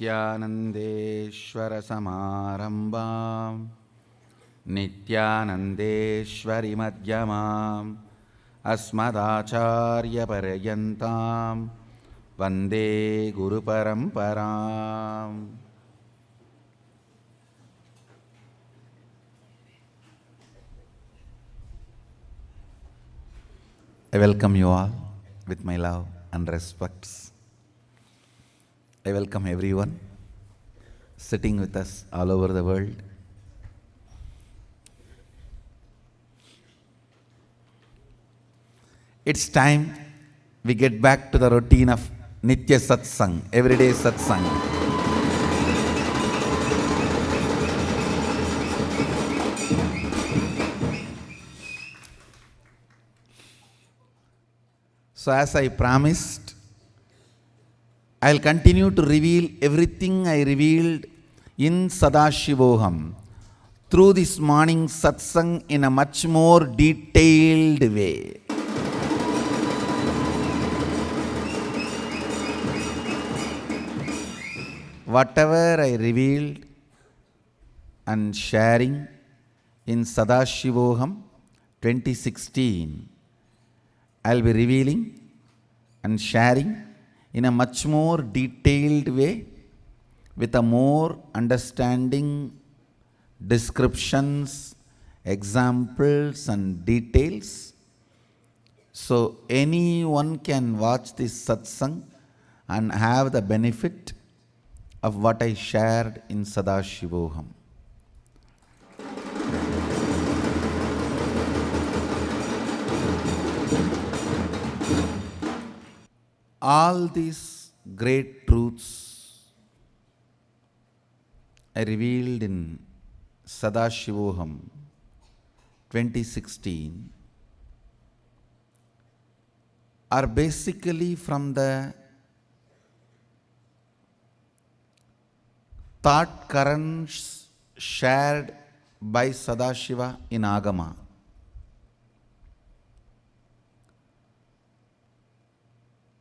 नित्यानन्देश्वरसमारम्भां नित्यानन्देश्वरिमध्यमाम् अस्मदाचार्यपर्यन्तां वन्दे गुरुपरम्पराम्. I welcome you all with my love and respects. I welcome everyone sitting with us all over the world. It's time we get back to the routine of Nitya Satsang, everyday Satsang. So as I promised, I'll continue to reveal everything I revealed in Sadashivoham through this morning Satsang in a much more detailed way. Whatever I revealed and sharing in Sadashivoham 2016, I'll be revealing and sharing in a much more detailed way with a more understanding, descriptions, examples and details. So anyone can watch this satsang and have the benefit of what I shared in Sadashivoham. All these great truths I revealed in Sadashivoham 2016 are basically from the thought currents shared by Sadashiva in Agama.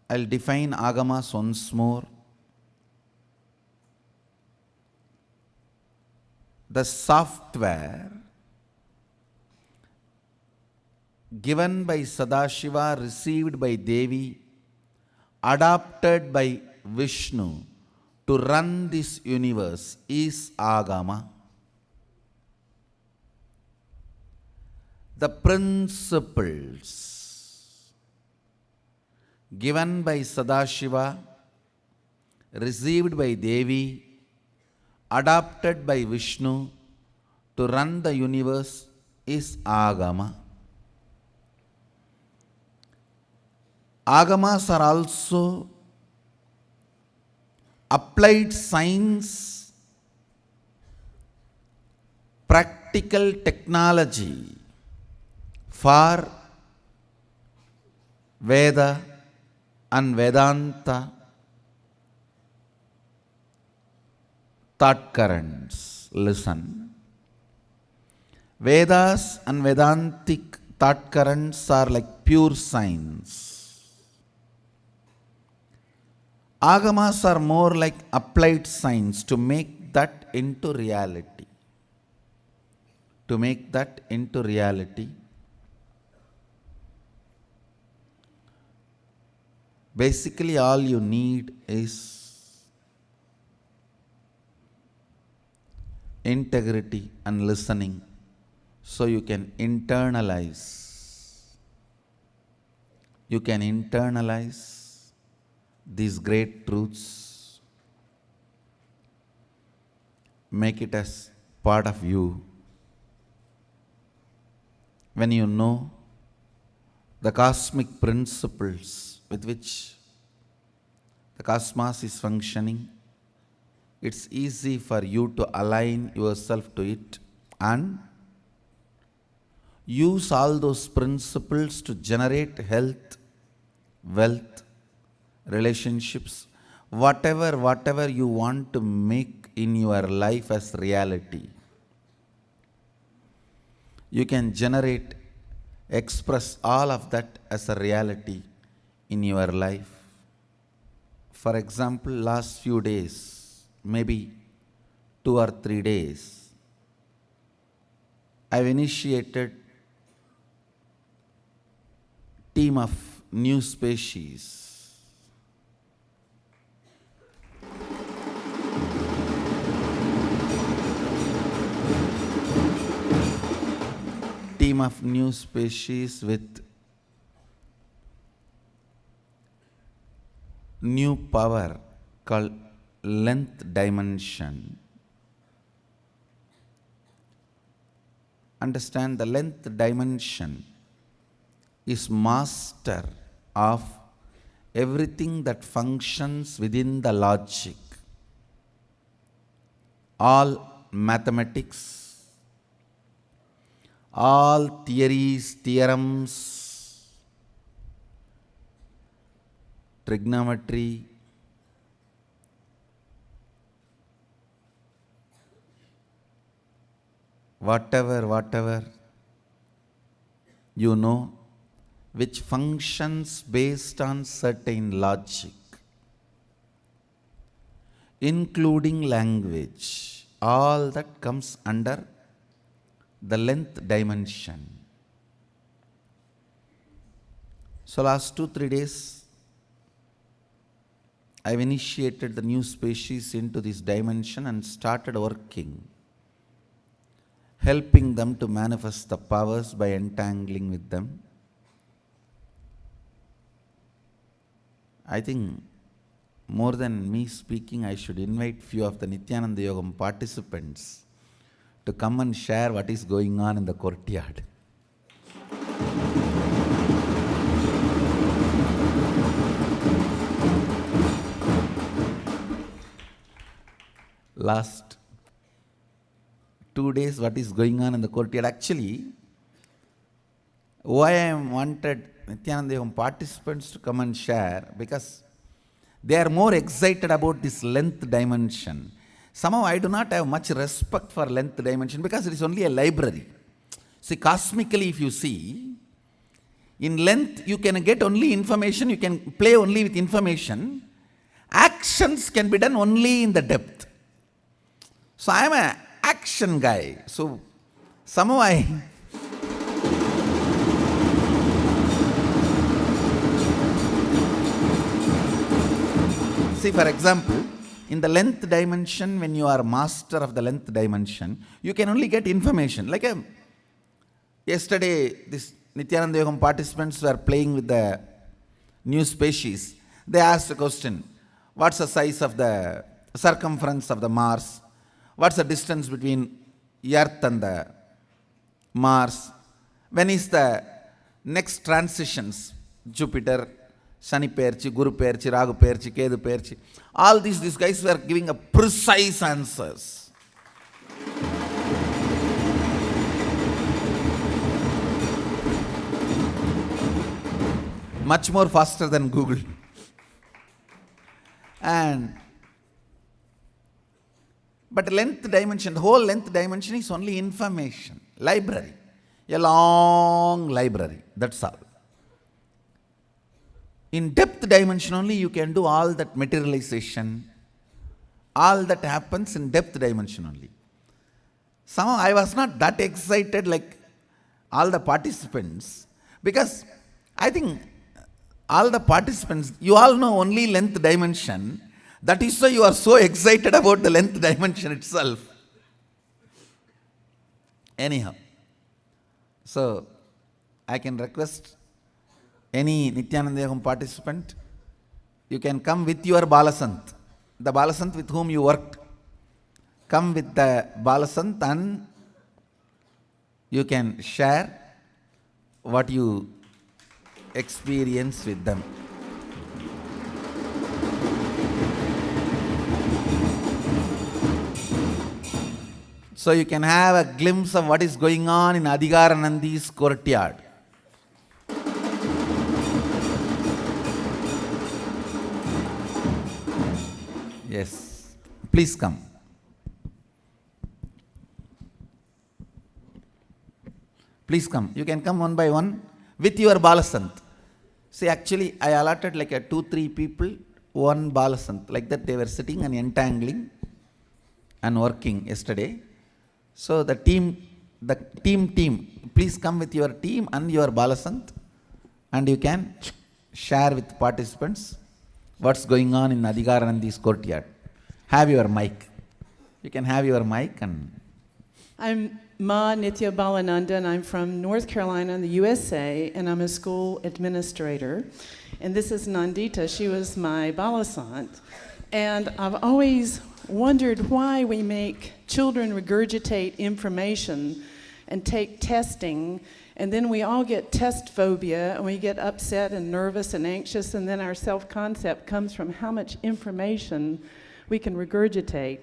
I'll define Agamas once more. The software given by Sadashiva, received by Devi, adopted by Vishnu to run this universe is Agama. The principles given by Sadashiva, received by Devi, adopted by Vishnu to run the universe is Agama. Agamas are also applied science, practical technology for Veda and Vedanta thought currents. Listen. Vedas and Vedantic thought currents are like pure science. Agamas are more like applied science to make that into reality. To make that into reality, basically all you need is integrity and listening, so you can internalize. You can internalize these great truths, make it as part of you. When you know the cosmic principles with which the cosmos is functioning, it's easy for you to align yourself to it and use all those principles to generate health, wealth, relationships, whatever you want to make in your life as reality. You can generate, express all of that as a reality in your life. For example, last few days, maybe 2 or 3 days, I've initiated team of new species. Team of new species with new power called length dimension. Understand, the length dimension is master of everything that functions within the logic. All mathematics, all theories, theorems, trigonometry, whatever you know, which functions based on certain logic, including language, all that comes under the length dimension. So last 2-3 days, I've initiated the new species into this dimension and started working, helping them to manifest the powers by entangling with them. I think more than me speaking, I should invite few of the Nithyananda Yogam participants to come and share what is going on in the courtyard. Last 2 days, what is going on in the courtyard? Actually, why I wanted Nithyananda Yogam participants to come and share, because they are more excited about this length dimension. Somehow I do not have much respect for length dimension because it is only a library. See, cosmically if you see, in length you can get only information, you can play only with information. Actions can be done only in the depth. So I am an action guy. So somehow see, for example, in the length dimension, when you are master of the length dimension, you can only get information. Like yesterday, this Nithyananda Yogam participants were playing with the new species. They asked a question: what's the size of the circumference of the Mars? What's the distance between Earth and the Mars? When is the next transitions? Jupiter, Shani Perchi, Guru Perchi, Ragu Perchi, Kedu Perchi. All these guys were giving a precise answers. Much more faster than Google. But length dimension, the whole length dimension is only information. Library. A long library. That's all. In depth dimension only you can do all that materialization. All that happens in depth dimension only. Somehow I was not that excited like all the participants, because I think all the participants, you all know only length dimension. That is why you are so excited about the length dimension itself. Anyhow, so I can request any Nithyananda Yogam participant, you can come with your Balasant, the Balasant with whom you worked. Come with the Balasant and you can share what you experience with them. So you can have a glimpse of what is going on in Adhigaranandi's courtyard. Yes, please come. Please come. You can come one by one with your Balasant. See, actually, I allotted like 2-3 people, one Balasant. Like that they were sitting and entangling. and working yesterday. So the team, please come with your team and your Balasant, and you can share with participants what's going on in Adhikaranandi's courtyard. Have your mic. You can have your mic. And I'm Ma Nithya Balananda, and I'm from North Carolina in the USA, and I'm a school administrator. And this is Nandita. She was my Balasant. And I've always wondered why we make children regurgitate information and take testing, and then we all get test phobia, and we get upset and nervous and anxious, and then our self-concept comes from how much information we can regurgitate.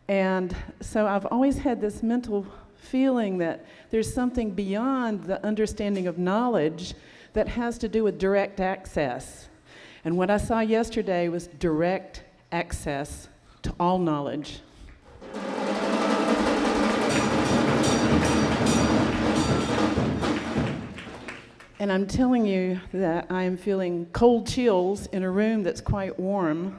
And so I've always had this mental feeling that there's something beyond the understanding of knowledge that has to do with direct access. And what I saw yesterday was direct access to all knowledge. And I'm telling you that I am feeling cold chills in a room that's quite warm,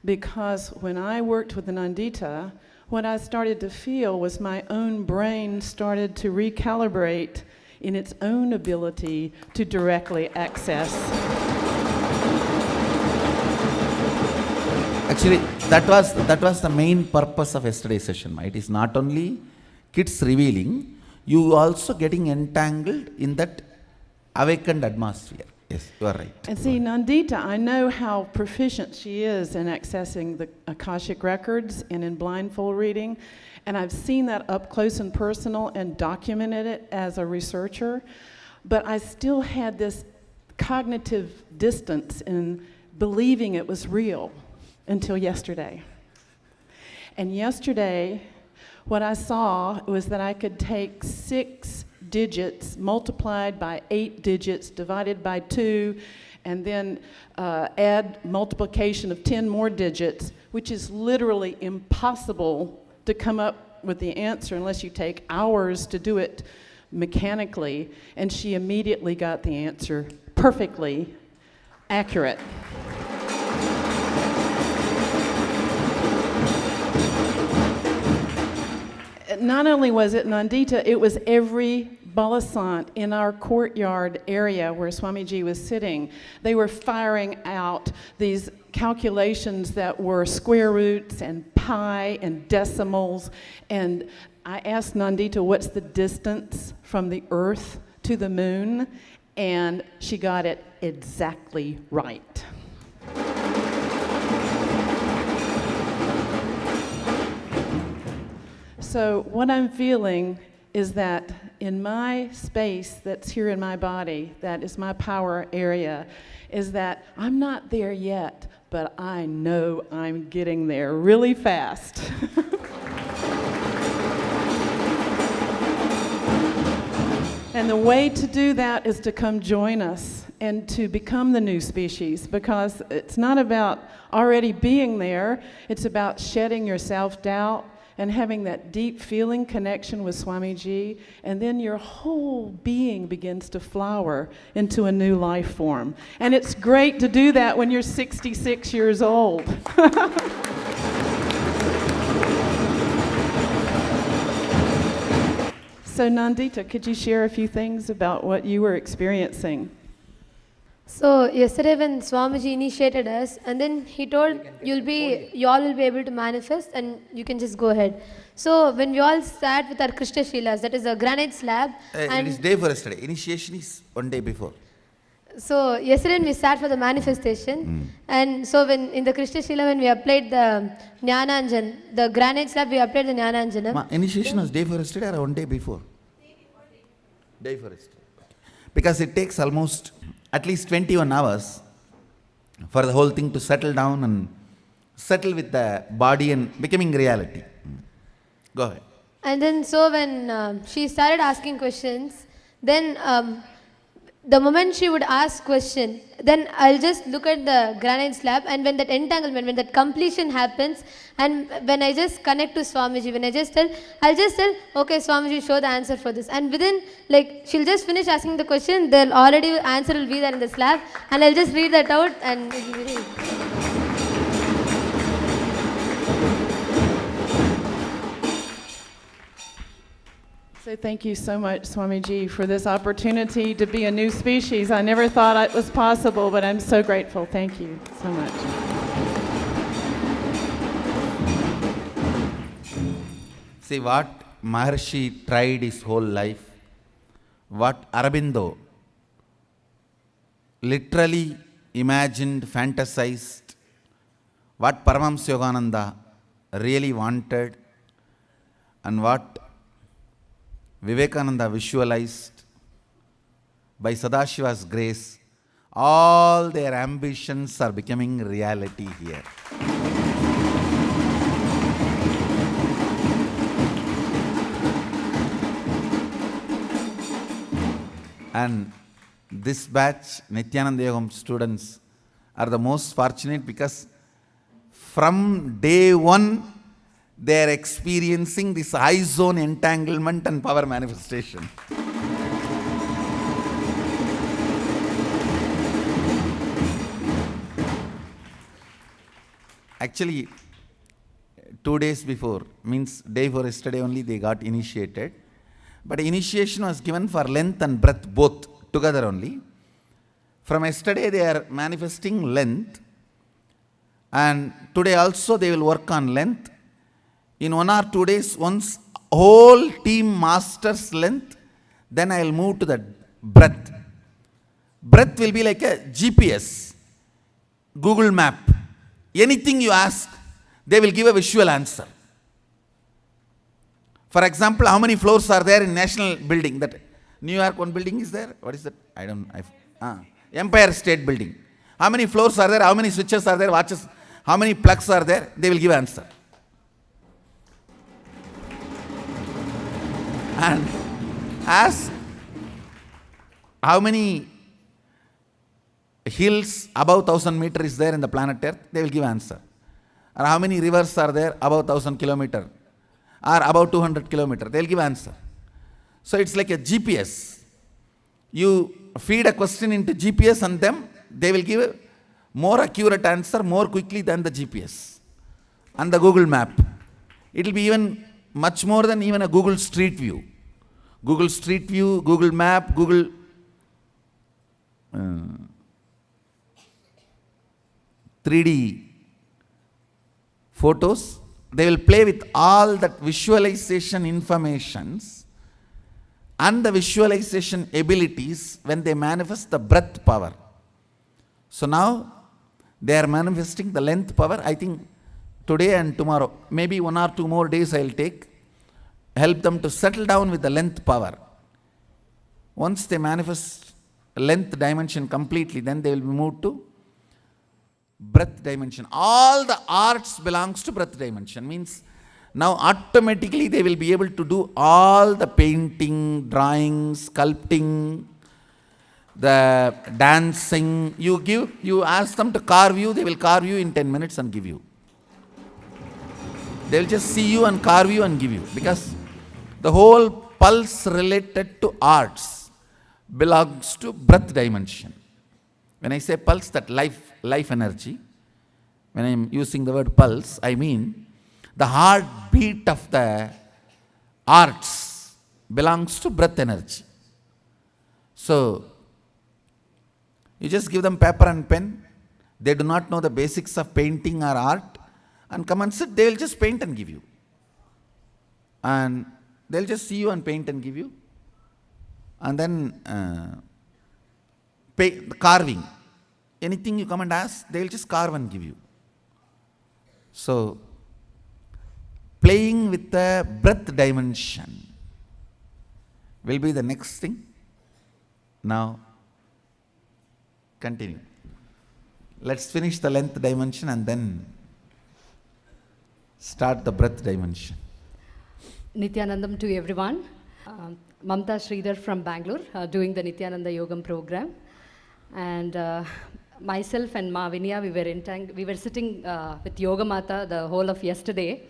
because when I worked with the Nandita, what I started to feel was my own brain started to recalibrate in its own ability to directly access. actually, that was the main purpose of yesterday's session. It is not only kids revealing, you also getting entangled in that awakened atmosphere. Yes, you are right. And see, Nandita, I know how proficient she is in accessing the Akashic records and in blindfold reading, and I've seen that up close and personal and documented it as a researcher, but I still had this cognitive distance in believing it was real until yesterday. And yesterday, what I saw was that I could take 6 digits multiplied by 8 digits divided by 2, and then add multiplication of 10 more digits, which is literally impossible to come up with the answer unless you take hours to do it mechanically. And she immediately got the answer perfectly accurate. Not only was it Nandita, it was every Balasant in our courtyard area where Swamiji was sitting. They were firing out these calculations that were square roots and pi and decimals. And I asked Nandita, what's the distance from the Earth to the moon? And she got it exactly right. So what I'm feeling is that in my space that's here in my body, that is my power area, is that I'm not there yet, but I know I'm getting there really fast. And the way to do that is to come join us and to become the new species, because it's not about already being there, it's about shedding your self-doubt and having that deep feeling connection with Swamiji, and then your whole being begins to flower into a new life form. And it's great to do that when you're 66 years old. So Nandita, could you share a few things about what you were experiencing? So yesterday when Swamiji initiated us, and then he told you all will be able to manifest and you can just go ahead. So when we all sat with our Krishna Shilas, that is a granite slab. It is day for yesterday. Initiation is one day before. So yesterday we sat for the manifestation, and so when in the Krishna Shila when we applied the Jnananjan, the granite slab, we applied the Jnananjanam. Initiation was day for yesterday or one day before? Day for yesterday. Because it takes almost at least 21 hours for the whole thing to settle down and settle with the body and becoming reality. Go ahead. And then so when she started asking questions, then the moment she would ask question, then I'll just look at the granite slab, and when that entanglement, when that completion happens, and when I just connect to Swamiji, when I'll just tell, okay, Swamiji, show the answer for this. And within, like, she'll just finish asking the question, the already answer will be there in the slab, and I'll just read that out, and it will be ready. So thank you so much, Swamiji, for this opportunity to be a new species. I never thought it was possible, but I'm so grateful. Thank you so much. See what Maharshi tried his whole life, what Aurobindo literally imagined, fantasized, what Paramashivoham really wanted, and what Vivekananda visualized. By Sadashiva's grace, all their ambitions are becoming reality here. And this batch, Nithyananda Yogam students, are the most fortunate because from day one, they are experiencing this high zone entanglement and power manifestation. Actually, 2 days before, means day before yesterday only, they got initiated. But initiation was given for length and breadth both together only. From yesterday they are manifesting length, and today also they will work on length. In 1 or 2 days, once whole team masters length, then I will move to the breadth. Breadth will be like a GPS, Google map. Anything you ask, they will give a visual answer. For example, how many floors are there in National Building? That New York one building is there? What is that? I don't know. Empire State Building. How many floors are there? How many switches are there? Watches? How many plugs are there? They will give answer. And ask how many hills above 1000 meters is there in the planet Earth? They will give answer. Or how many rivers are there above 1000 kilometers? Or about 200 kilometers, they'll give answer. So it's like a GPS. You feed a question into GPS and them, they will give a more accurate answer more quickly than the GPS and the Google map. It will be even much more than even a Google Street View. Google Street View, Google Map, Google 3D photos. They will play with all that visualization informations and the visualization abilities when they manifest the breath power. So now they are manifesting the length power. I think today and tomorrow, maybe 1 or 2 more days I will take, help them to settle down with the length power. Once they manifest length dimension completely, then they will be moved to breath dimension. All the arts belongs to breath dimension. Means now automatically they will be able to do all the painting, drawing, sculpting, the dancing. You ask them to carve you, they will carve you in 10 minutes and give you. They will just see you and carve you and give you. Because the whole pulse related to arts belongs to breath dimension. When I say pulse, that life energy, when I am using the word pulse, I mean the heartbeat of the arts belongs to breath energy. So, you just give them paper and pen. They do not know the basics of painting or art, and come and sit, they will just paint and give you. And they will just see you and paint and give you. And then carving. Anything you come and ask, they will just carve and give you. So, playing with the breath dimension will be the next thing. Now, continue. Let's finish the length dimension and then start the breath dimension. Nithyanandam to everyone. Mamta Sridhar from Bangalore, doing the Nithyananda Yogam program. And myself and Ma Vinya, we were sitting with Yoga Mata the whole of yesterday.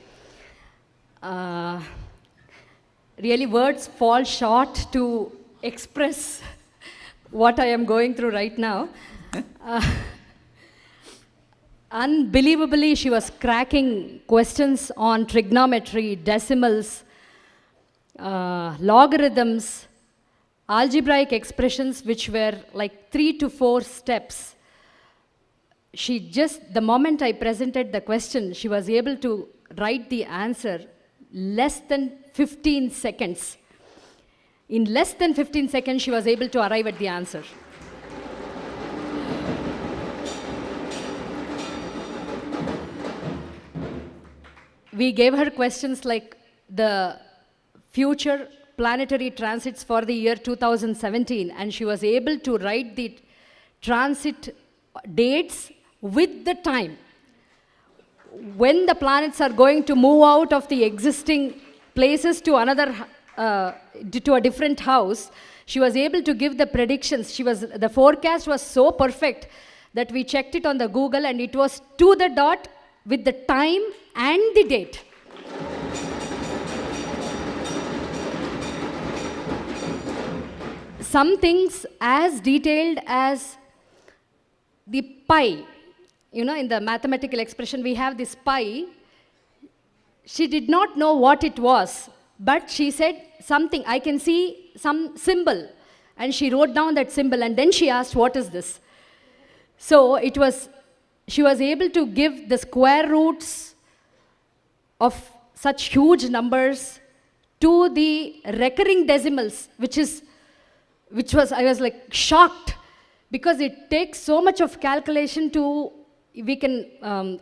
Really words fall short to express what I am going through right now. Unbelievably, she was cracking questions on trigonometry, decimals, logarithms, algebraic expressions which were like 3 to 4 steps. She just, the moment I presented the question, she was able to write the answer less than 15 seconds. In less than 15 seconds, she was able to arrive at the answer. We gave her questions like the future planetary transits for the year 2017, and she was able to write the transit dates with the time. When the planets are going to move out of the existing places to another, to a different house, she was able to give the predictions. The forecast was so perfect that we checked it on the Google, and it was to the dot with the time and the date. Some things as detailed as the pi. You know, in the mathematical expression, we have this pi. She did not know what it was, but she said something, I can see some symbol. And she wrote down that symbol, and then she asked, what is this? So she was able to give the square roots of such huge numbers to the recurring decimals, I was like shocked, because it takes so much of calculation we can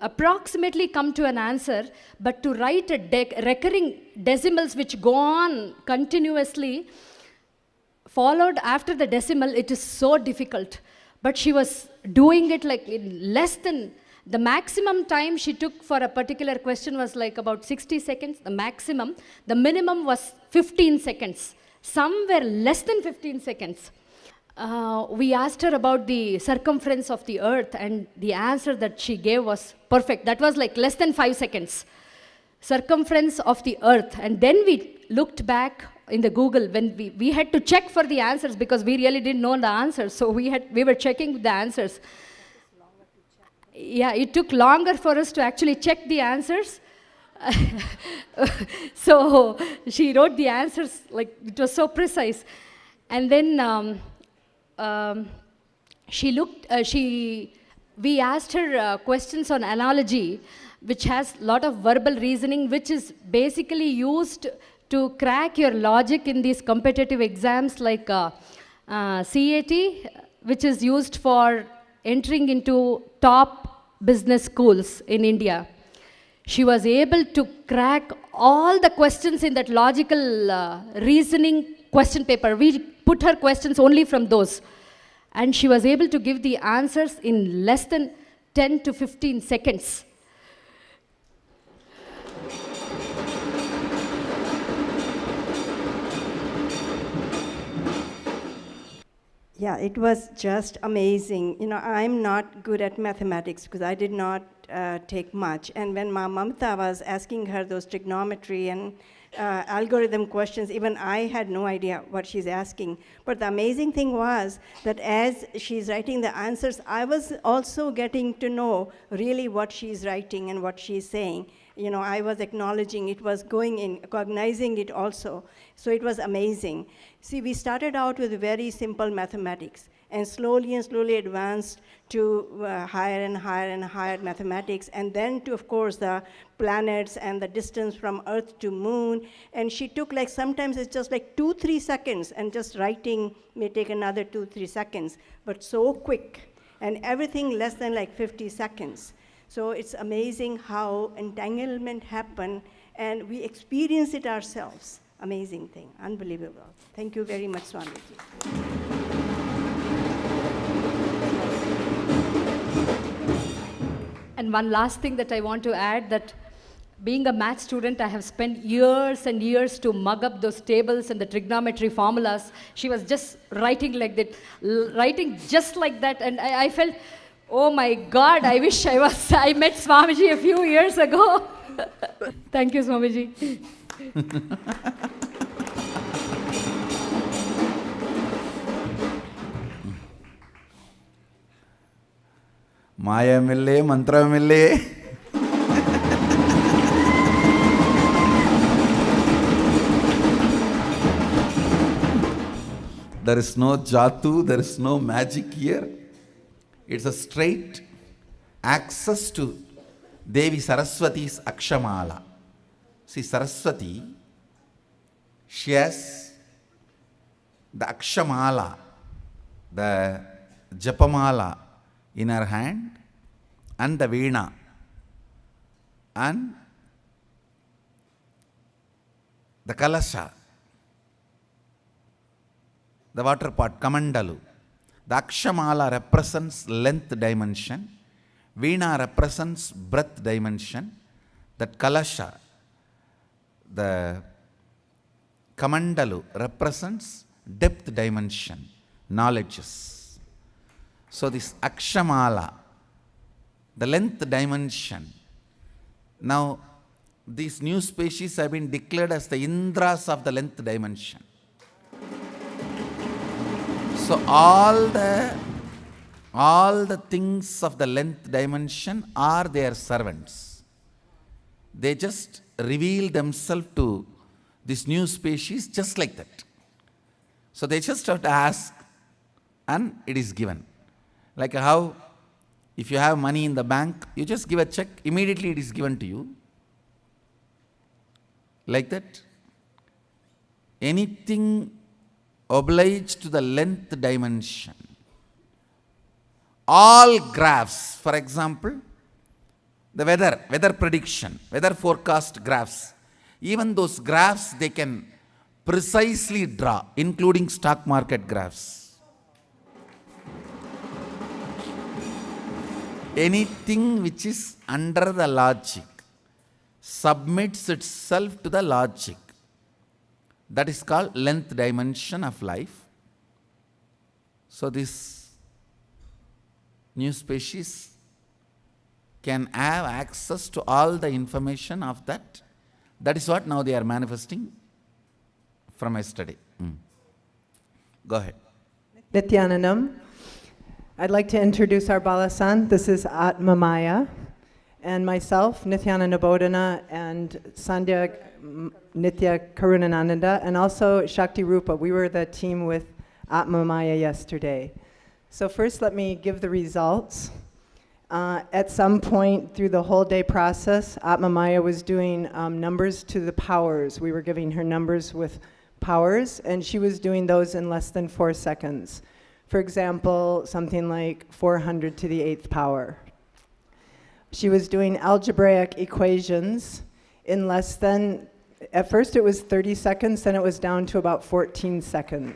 approximately come to an answer, but to write recurring decimals which go on continuously, followed after the decimal, it is so difficult. But she was doing it like in less than, the maximum time she took for a particular question was like about 60 seconds, the maximum. The minimum was 15 seconds. Some were less than 15 seconds. We asked her about the circumference of the earth, and the answer that she gave was perfect. That was like less than 5 seconds. Circumference of the earth. And then we looked back in the Google when we had to check for the answers, because we really didn't know the answers. So we were checking the answers. Yeah, it took longer for us to actually check the answers. So she wrote the answers, like it was so precise. And then we asked her questions on analogy, which has a lot of verbal reasoning, which is basically used to crack your logic in these competitive exams like CAT, which is used for entering into top business schools in India. She was able to crack all the questions in that logical reasoning question paper. We put her questions only from those. And she was able to give the answers in less than 10 to 15 seconds. Yeah, it was just amazing. You know, I'm not good at mathematics because I did not take much. And when Mamta was asking her those trigonometry and algorithm questions, even I had no idea what she's asking. But the amazing thing was that as she's writing the answers, I was also getting to know really what she's writing and what she's saying. You know, I was acknowledging it, was going in, cognizing it also. So it was amazing. See, we started out with very simple mathematics and slowly advanced to higher and higher and higher mathematics, and then to, of course, the planets and the distance from Earth to Moon. And she took, like, sometimes it's just like 2-3 seconds, and just writing may take another 2-3 seconds, but so quick, and everything less than like 50 seconds. So it's amazing how entanglement happened, and we experience it ourselves. Amazing thing, unbelievable. Thank you very much, Swamiji. And one last thing that I want to add, that being a math student, I have spent years and years to mug up those tables and the trigonometry formulas. She was just writing like that, writing just like that, and I felt, oh my God, I wish I met Swamiji a few years ago. Thank you, Swamiji. Maya mille, mantra mille. There is no jatu, there is no magic here. It's a straight access to Devi Saraswati's Akshamala. See, Saraswati, she has the Akshamala, the Japamala in her hand, and the Veena, and the Kalasha, the water pot, Kamandalu. The Akshamala represents length dimension, Veena represents breadth dimension, that Kalasha, the Kamandalu, represents depth dimension, knowledges. So this Akshamala, the length dimension. Now, these new species have been declared as the Indras of the length dimension. So all the things of the length dimension are their servants. They just reveal themselves to this new species just like that. So they just have to ask and it is given. Like how if you have money in the bank, you just give a check, immediately it is given to you. Like that. Anything obliged to the length dimension. All graphs, for example, the weather prediction, weather forecast graphs, even those graphs they can precisely draw, including stock market graphs. Anything which is under the logic submits itself to the logic. That is called length dimension of life. So this new species can have access to all the information of that. That is what now they are manifesting from yesterday. Go ahead. Nithyanandam. I'd like to introduce our Balasant. This is Atma Maya. And myself, Nithyananda Bodhana, and Sandhya Nithya Karunananda, and also Shakti Rupa. We were the team with Atma Maya yesterday. So first let me give the results. At some point through the whole day process, Atma Maya was doing numbers to the powers. We were giving her numbers with powers, and she was doing those in less than 4 seconds. For example, something like 400 to the 8th power. She was doing algebraic equations in less than, at first it was 30 seconds, then it was down to about 14 seconds.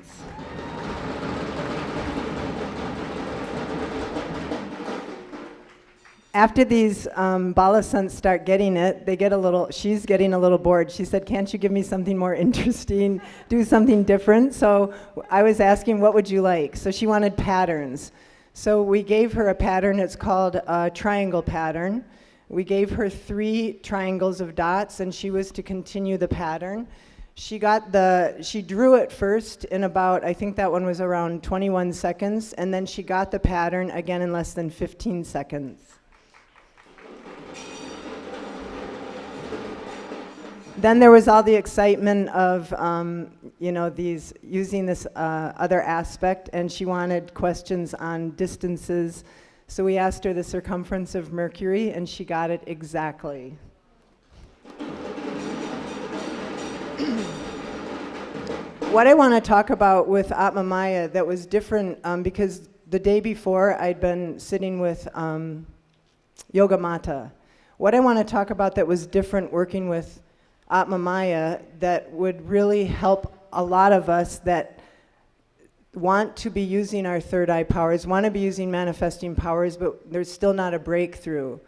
After these Balasants start getting it, she's getting a little bored. She said, can't you give me something more interesting, do something different? So I was asking, what would you like? So she wanted patterns. So we gave her a pattern, it's called a triangle pattern. We gave her 3 triangles of dots and she was to continue the pattern. She drew it first in about, I think that one was around 21 seconds, and then she got the pattern again in less than 15 seconds. Then there was all the excitement of, using this other aspect, and she wanted questions on distances. So we asked her the circumference of Mercury, and she got it exactly. What I want to talk about with Atma Maya that was different, because the day before I'd been sitting with Yoga Mata. What I want to talk about that was different working with Atma Maya that would really help a lot of us that want to be using our third eye powers, want to be using manifesting powers, but there's still not a breakthrough,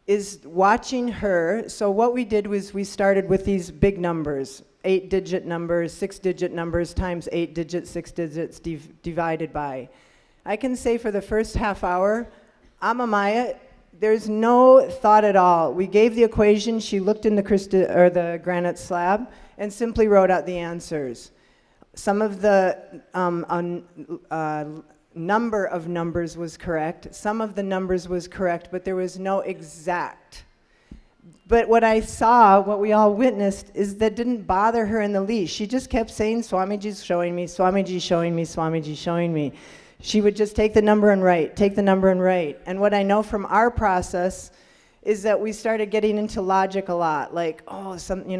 is watching her. So what we did was we started with these big numbers, 8-digit numbers, 6-digit numbers times 8 digits, 6 digits divided by. I can say for the first half hour, Atma Maya, there's no thought at all. We gave the equation, she looked in the granite slab and simply wrote out the answers. Some of the number of numbers was correct, some of the numbers was correct, but there was no exact. But what I saw, what we all witnessed, is that didn't bother her in the least. She just kept saying, Swamiji's showing me, Swamiji's showing me, Swamiji's showing me. She would just take the number and write, take the number and write. And what I know from our process is that we started getting into logic a lot. Like, oh,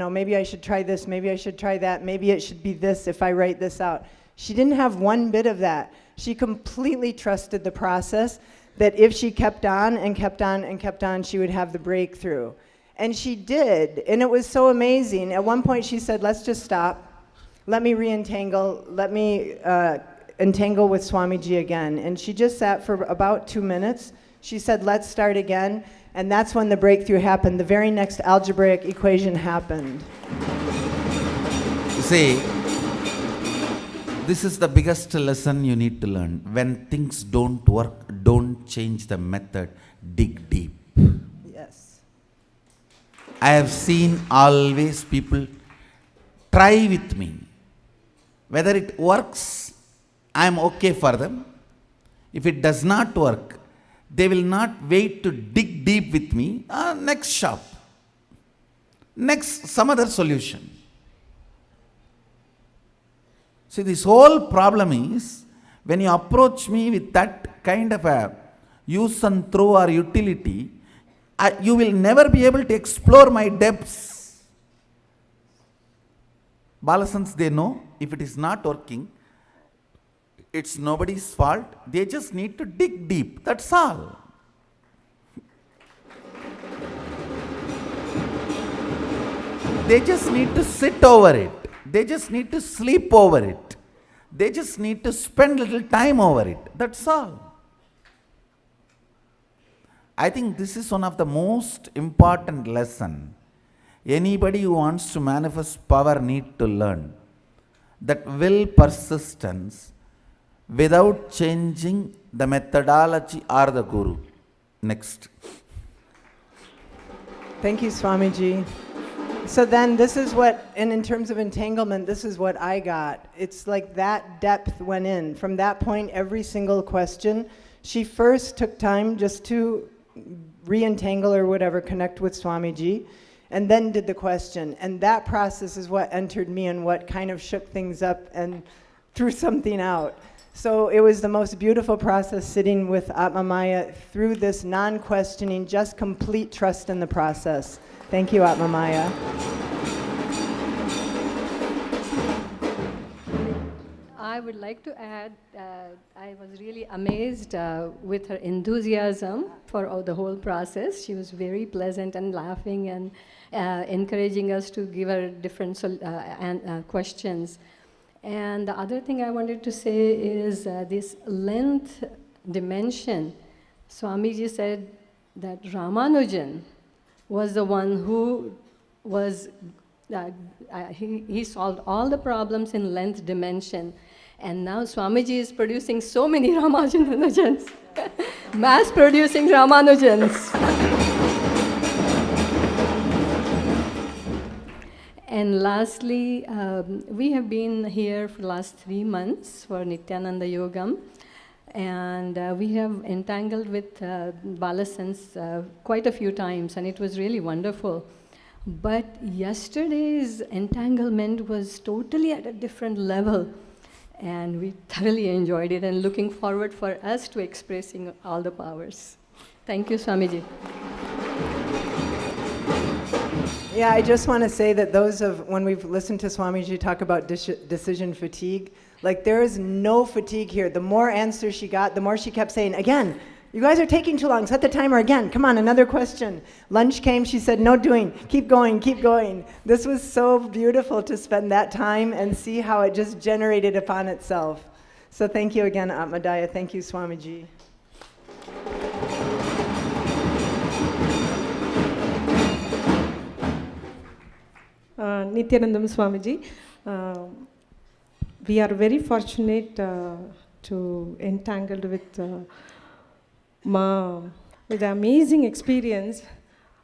maybe I should try this, maybe I should try that, maybe it should be this if I write this out. She didn't have one bit of that. She completely trusted the process, that if she kept on and kept on and kept on, she would have the breakthrough. And she did, and it was so amazing. At one point she said, let's just stop. Let me re-entangle, let me entangle with Swamiji again. And she just sat for about 2 minutes. She said, let's start again. And that's when the breakthrough happened. The very next algebraic equation happened. You see, this is the biggest lesson you need to learn. When things don't work, don't change the method, dig deep. Yes. I have seen always people try with me. Whether it works, I am okay for them. If it does not work, they will not wait to dig deep with me. Next shop. Next, some other solution. See, this whole problem is, when you approach me with that kind of a use and throw or utility, you will never be able to explore my depths. Balasants, they know if it is not working, it's nobody's fault. They just need to dig deep. That's all. They just need to sit over it. They just need to sleep over it. They just need to spend little time over it. That's all. I think this is one of the most important lesson anybody who wants to manifest power need to learn. That will persistence without changing the methodology or the guru. Next. Thank you, Swamiji. So then this is what, and in terms of entanglement, this is what I got. It's like that depth went in. From that point, every single question, she first took time just to re-entangle or whatever, connect with Swamiji, and then did the question. And that process is what entered me and what kind of shook things up and threw something out. So it was the most beautiful process sitting with Atma Maya through this non-questioning, just complete trust in the process. Thank you, Atma Maya. I would like to add, I was really amazed with her enthusiasm for the whole process. She was very pleasant and laughing and encouraging us to give her different questions. And the other thing I wanted to say is this length dimension. Swamiji said that Ramanujan was the one who was, he solved all the problems in length dimension. And now Swamiji is producing so many Ramanujans, mass producing Ramanujans. And lastly, we have been here for the last 3 months for Nithyananda Yogam. And we have entangled with Balasants quite a few times, and it was really wonderful. But yesterday's entanglement was totally at a different level. And we thoroughly enjoyed it and looking forward for us to expressing all the powers. Thank you, Swamiji. Yeah, I just want to say that when we've listened to Swamiji talk about decision fatigue, like there is no fatigue here. The more answers she got, the more she kept saying, again, you guys are taking too long, set the timer again, come on, another question. Lunch came, she said, no doing, keep going, keep going. This was so beautiful to spend that time and see how it just generated upon itself. So thank you again, Atmadaya. Thank you, Swamiji. Nithyanandam Swamiji, we are very fortunate to entangled with Ma with an amazing experience.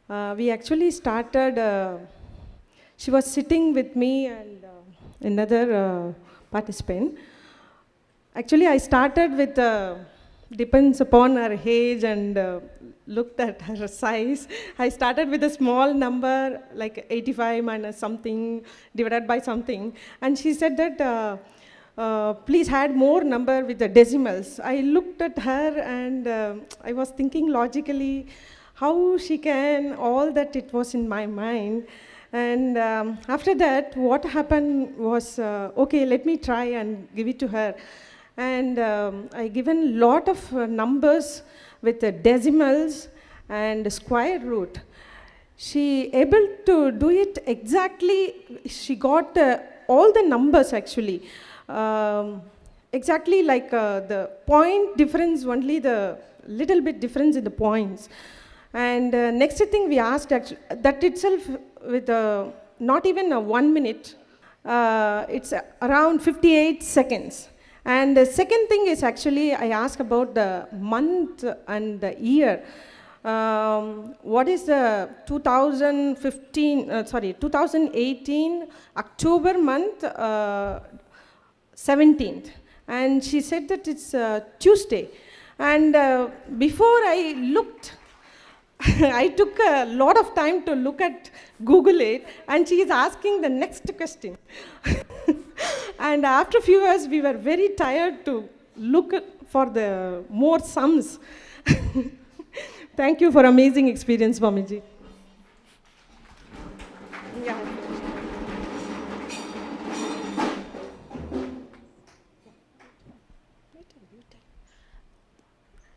We actually started, she was sitting with me and another participant. Actually, I started with depends upon her age and looked at her size. I started with a small number like 85 minus something divided by something, and she said that please add more number with the decimals. I looked at her and I was thinking logically how she can, all that it was in my mind. And after that, what happened was, okay, let me try and give it to her. And I given lot of numbers with the decimals and square root. She able to do it exactly. She got all the numbers actually. Exactly like the point difference, only the little bit difference in the points. And next thing we asked, actually, that itself with not even a 1 minute, it's around 58 seconds. And the second thing is actually I asked about the month and the year. What is the 2018 October month 17th? And she said that it's Tuesday. And before I looked, I took a lot of time to look at Google it, and she is asking the next question. And after a few hours, we were very tired to look for the more sums. Thank you for amazing experience, Swamiji. Yeah.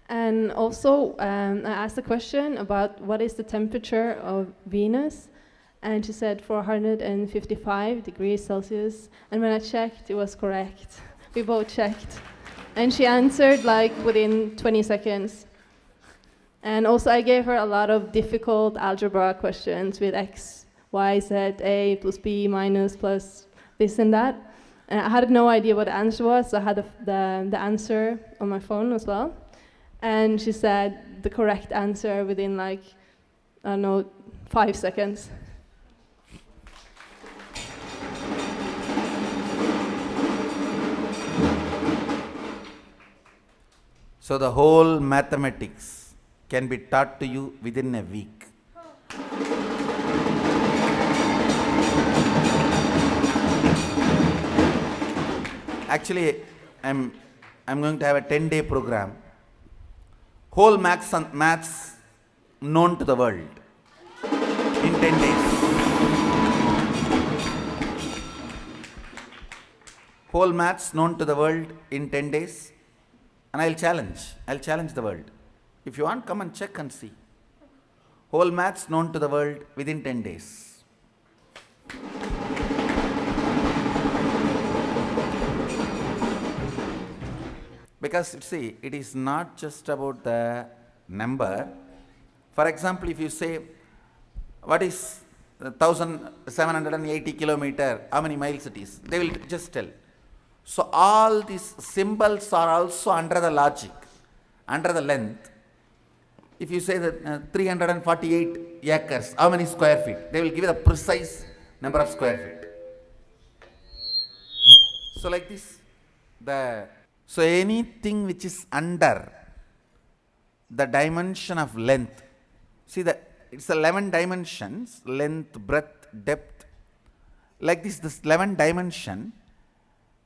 And also, I asked a question about what is the temperature of Venus, and she said 455 degrees Celsius. And when I checked, it was correct. We both checked. And she answered like within 20 seconds. And also, I gave her a lot of difficult algebra questions with x, y, z, a plus b minus plus this and that. And I had no idea what the answer was, so I had the answer on my phone as well. And she said the correct answer within like, I don't know, 5 seconds. So the whole mathematics can be taught to you within a week. Actually, I'm going to have a 10-day program. Whole maths known to the world in 10 days. Whole maths known to the world in 10 days. And I'll challenge the world. If you want, come and check and see. Whole maths known to the world within 10 days. Because see, it is not just about the number. For example, if you say, what is 1780 kilometer, how many miles it is? They will just tell. So all these symbols are also under the logic, under the length. If you say that 348 acres, how many square feet? They will give you the precise number of square feet. So like this, so anything which is under the dimension of length, see it's 11 dimensions, length, breadth, depth. Like this 11 dimension,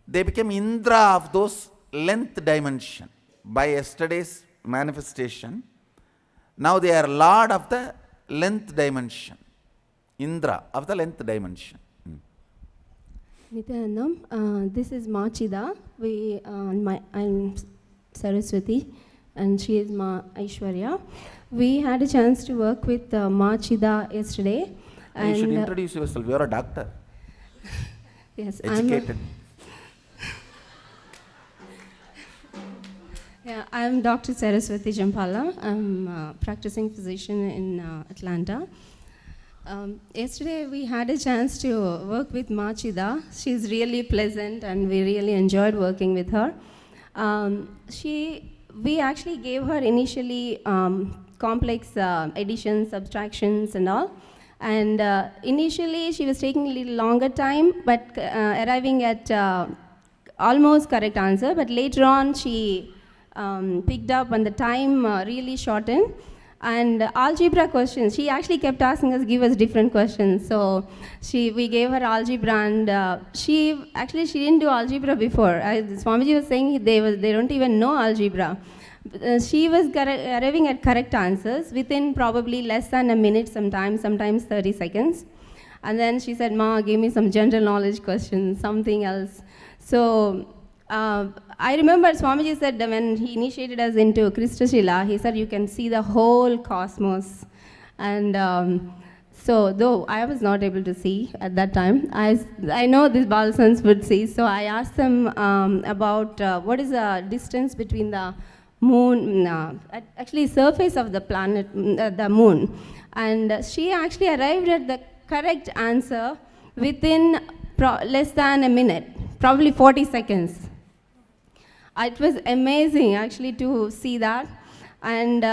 they became Indra of those length dimension by yesterday's manifestation. Now they are Lord of the length dimension, Indra of the length dimension. Nithyanandam, this is Machida. I'm Saraswati, and she is Ma Aishwarya. We had a chance to work with Machida yesterday. You should introduce yourself. You are a doctor. Yes, educated. I'm Dr. Saraswati Jampala. I'm a practicing physician in Atlanta. Yesterday we had a chance to work with Machida. She's really pleasant and we really enjoyed working with her. We actually gave her initially complex additions, subtractions and all. And initially she was taking a little longer time but arriving at almost correct answer. But later on she picked up and the time really shortened. And algebra questions, she actually kept asking us, give us different questions. So we gave her algebra, and she didn't do algebra before. Swamiji was saying they don't even know algebra. She was arriving at correct answers within probably less than a minute sometimes 30 seconds. And then she said, Ma, give me some general knowledge questions, something else. So I remember Swamiji said that when he initiated us into Kristashila, he said you can see the whole cosmos. And so though I was not able to see at that time, I know these Balasants would see. So I asked them about what is the distance between the moon, actually surface of the planet, the moon. And she actually arrived at the correct answer within less than a minute, probably 40 seconds. It was amazing actually to see that. And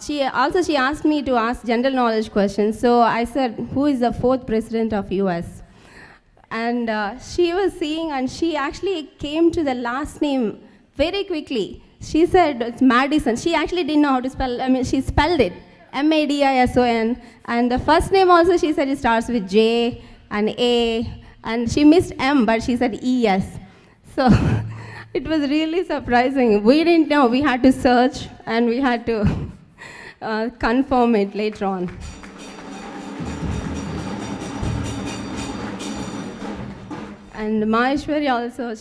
she asked me to ask general knowledge questions. So I said, who is the 4th president of US? And she was seeing, and she actually came to the last name very quickly. She said it's Madison. She actually didn't know how to spell. I mean, she spelled it, Madison. And the first name also, she said it starts with J and A. And she missed M, but she said ES. So it was really surprising. We didn't know. We had to search, and we had to confirm it later on. And Maheshwari also,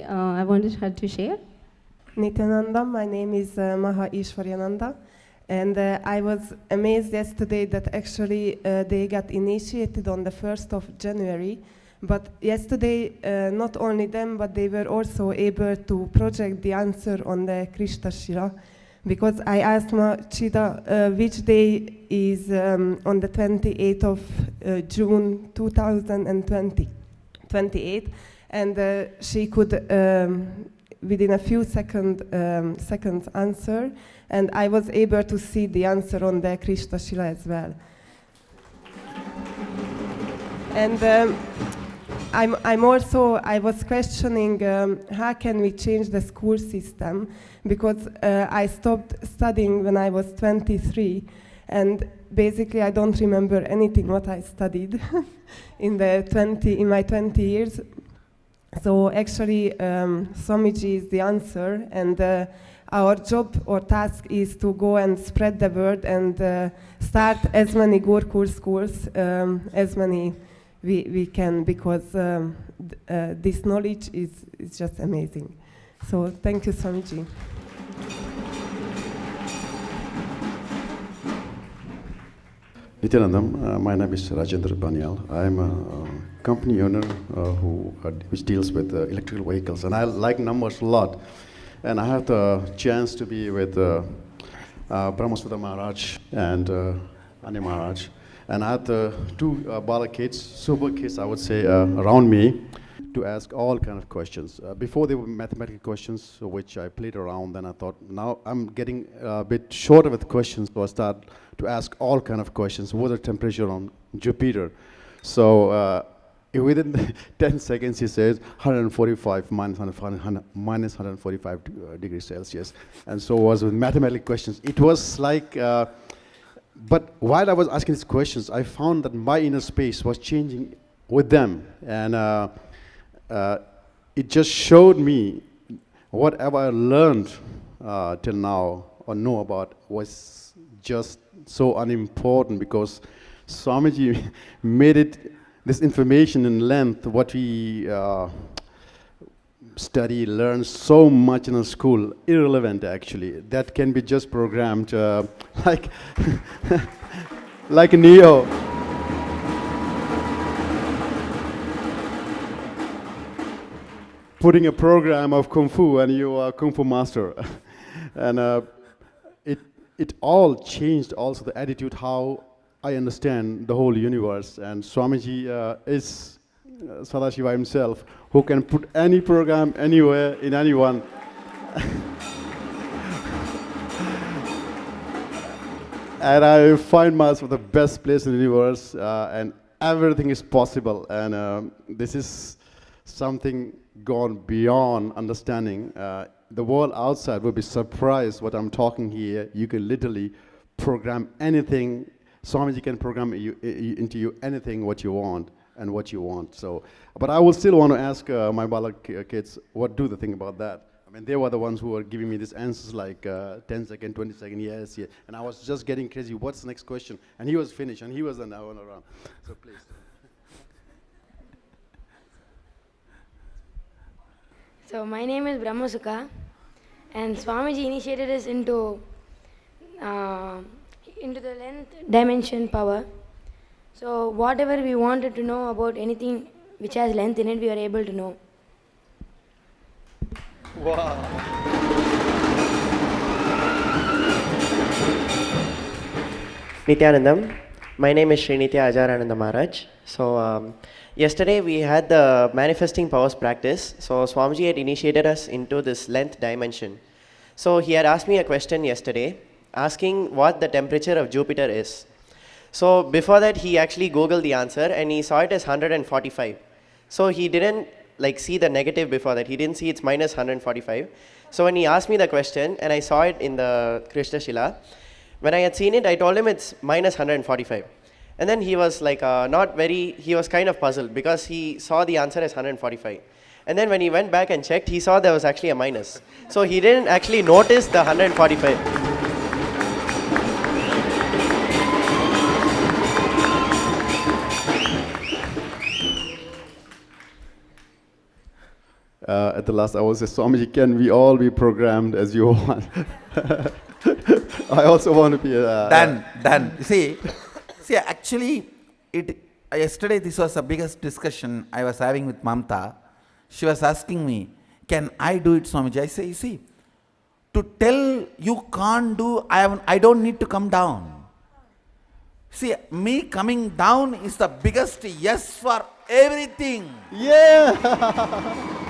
I wanted her to share. Nithyanandam, my name is Maha Ishwaryananda, and I was amazed yesterday that actually they got initiated on the 1st of January, but yesterday not only them, but they were also able to project the answer on the Krishna Shila, because I asked Ma Chida which day is on the 28th of June 2028, and she could within a few seconds answer, and I was able to see the answer on the Krishna Shila as well. And I was questioning how can we change the school system, because I stopped studying when I was 23, and basically I don't remember anything what I studied in my 20 years. So actually, Swamiji is the answer, and our job or task is to go and spread the word and start as many Gurukul schools as many we can, because this knowledge is just amazing. So thank you, Swamiji. Nithyanandam, my name is Rajendra Banyal. I'm a company owner which deals with electrical vehicles, and I like numbers a lot. And I had the chance to be with Paramashivoham Maharaj and Ani Maharaj, and I had two Bala kids, super kids, I would say, around me to ask all kind of questions. Before they were mathematical questions, which I played around, then I thought, now I'm getting a bit shorter with questions, so I start to ask all kind of questions. What is the temperature on Jupiter? So within 10 seconds, he says 145 minus 145 degrees Celsius. And so was with mathematical questions. It was like, but while I was asking these questions, I found that my inner space was changing with them. And it just showed me whatever I learned till now or know about was just so unimportant, because Swamiji made it, this information in length, what we study, learn so much in a school, irrelevant actually. That can be just programmed like like Neo. Putting a program of Kung Fu and you are Kung Fu master. And it all changed also the attitude, how I understand the whole universe. And Swamiji is Sadashiva himself, who can put any program anywhere in anyone. And I find myself the best place in the universe, and everything is possible. And this is something gone beyond understanding. the world outside will be surprised what I'm talking here. You can literally program anything. Swamiji can program into you anything what you want and what you want. So, but I will still want to ask my Balak kids, what do they think about that? I mean, they were the ones who were giving me these answers like 10 second, 20 second, yes, yes. And I was just getting crazy, what's the next question? And he was finished, and he was an hour around. So please. So my name is Brahmasukha, and Swamiji initiated us into the length dimension power. So whatever we wanted to know about anything which has length in it, we are able to know. Wow. Nithyanandam, my name is Srinithya Ajarananda Maharaj. So yesterday we had the manifesting powers practice. So Swamiji had initiated us into this length dimension. So he had asked me a question yesterday, asking what the temperature of Jupiter is. So before that he actually googled the answer and he saw it as 145. So he didn't see the negative before that. He didn't see it's minus 145. So when he asked me the question and I saw it in the Krishna Shila, when I had seen it, I told him it's minus 145. And then he was he was kind of puzzled because he saw the answer as 145. And then when he went back and checked, he saw there was actually a minus. So he didn't actually notice the 145. At the last, I was say, Swamiji, can we all be programmed as you want? I also want to be done. See, actually, yesterday this was the biggest discussion I was having with Mamta. She was asking me, can I do it, Swamiji? I say, you see, to tell you can't do, I don't need to come down. See, me coming down is the biggest yes for everything. Yeah!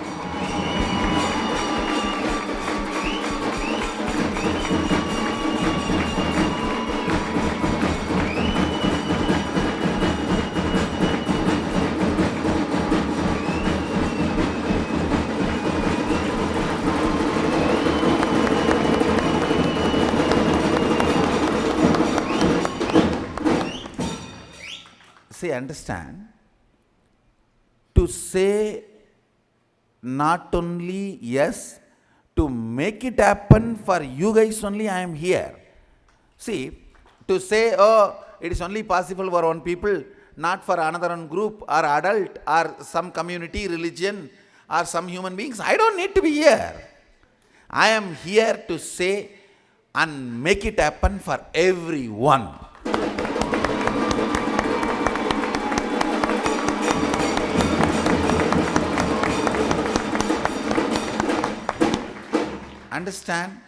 See, understand, to say not only yes, to make it happen for you guys only I am here. See, to say, oh, it is only possible for one people, not for another one group or adult or some community, religion or some human beings, I don't need to be here. I am here to say and make it happen for everyone. Understand?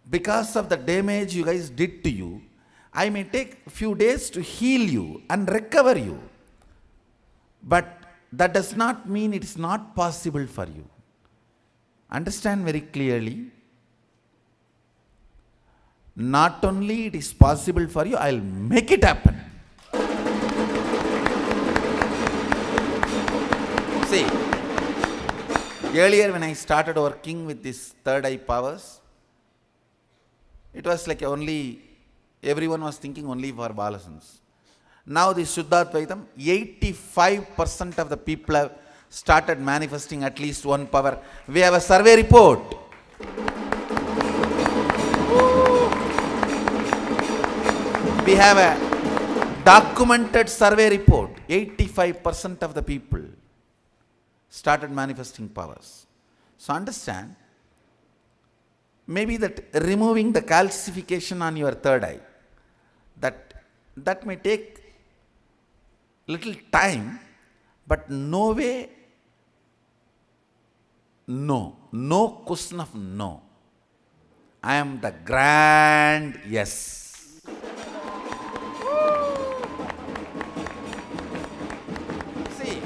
Because of the damage you guys did to you, I may take a few days to heal you and recover you. But that does not mean it is not possible for you. Understand very clearly. Not only it is possible for you, I will make it happen. See, earlier when I started working with this third eye powers, it was like everyone was thinking only for Balasants. Now this Shuddhadvaitam, 85% of the people have started manifesting at least one power. We have a survey report. We have a documented survey report. 85% of the people started manifesting powers. So understand, maybe that removing the calcification on your third eye, that may take little time, but no way, no question of no. I am the grand yes. See,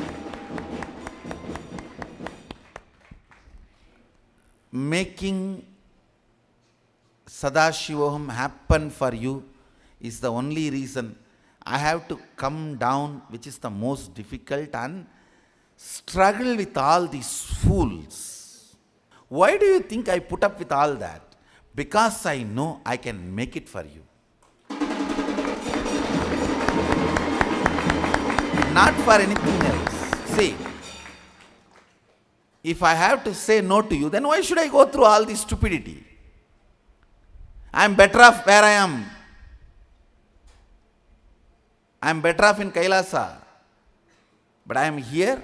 making Sadashivoham happen for you is the only reason I have to come down, which is the most difficult, and struggle with all these fools Why do you think I put up with all that? Because I know I can make it for you. Not for anything else. See, if I have to say no to you, then why should I go through all this stupidity? I am better off where I am. I am better off in Kailasa. But I am here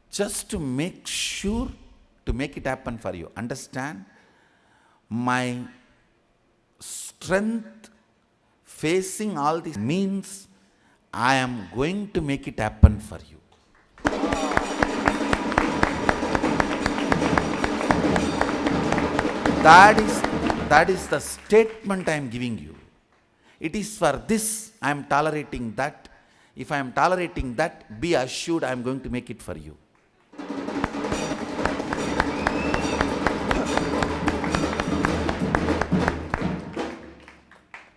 just to make sure to make it happen for you. Understand? My strength facing all this means I am going to make it happen for you. That is the statement I am giving you. It is for this I am tolerating that. If I am tolerating that, be assured I am going to make it for you.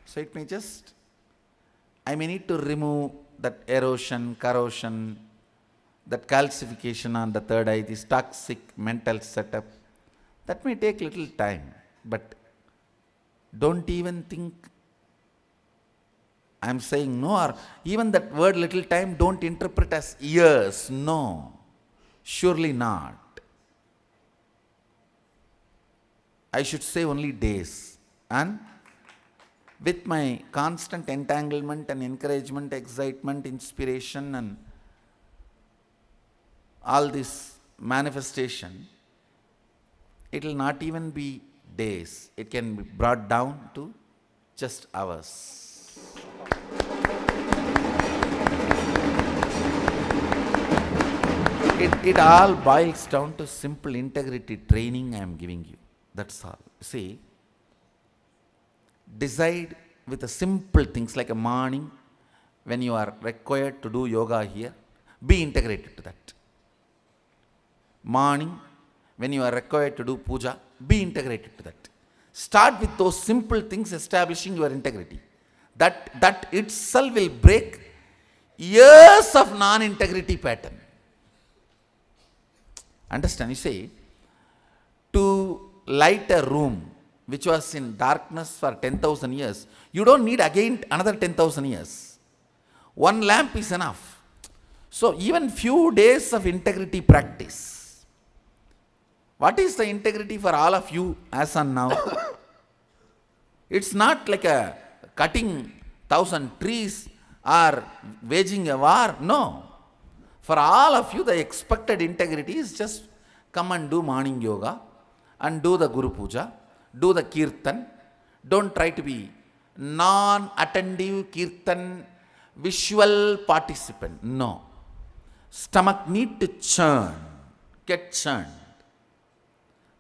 So it may just, I may need to remove that erosion, corrosion, that calcification on the third eye, this toxic mental setup. That may take little time, but don't even think I am saying no, or even that word little time don't interpret as years. No, surely not. I should say only days. And with my constant entanglement and encouragement, excitement, inspiration and all this manifestation, it will not even be days. It can be brought down to just hours. It all boils down to simple integrity training I am giving you. That's all. See, decide with the simple things like a morning when you are required to do yoga here, be integrated to that. Morning when you are required to do puja, be integrated to that. Start with those simple things, establishing your integrity. That itself will break years of non-integrity pattern. Understand? You say, to light a room which was in darkness for 10,000 years, you don't need again another 10,000 years. One lamp is enough. So even few days of integrity practice. What is the integrity for all of you as on now? It's not like a cutting 1,000 trees or waging a war. No. For all of you, the expected integrity is just come and do morning yoga and do the Guru Puja, do the Kirtan. Don't try to be non-attentive Kirtan, visual participant. No. Stomach need to churn, get churned.